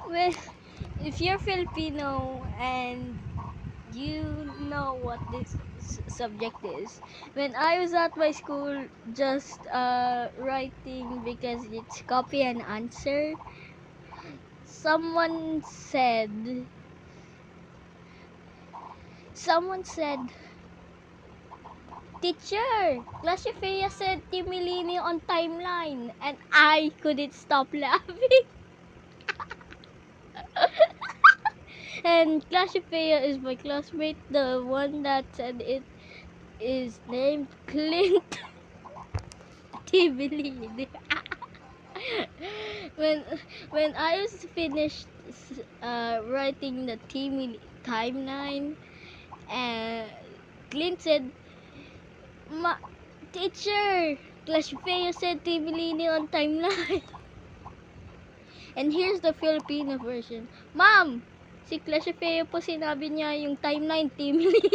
When, if you're Filipino and you know what this subject is, when I was at my school just writing because it's copy and answer, someone said, "Teacher, Classifea said Timilini on timeline," and I couldn't stop laughing. And Classifea is my classmate, the one that said it is named Clint Timilini. when when I was finished writing the timeline, and Clint said, "Teacher, Classifea said Timilini on timeline." And here's the Filipino version. "Ma'am, si Classifea po sinabi niya yung timeline Timilini."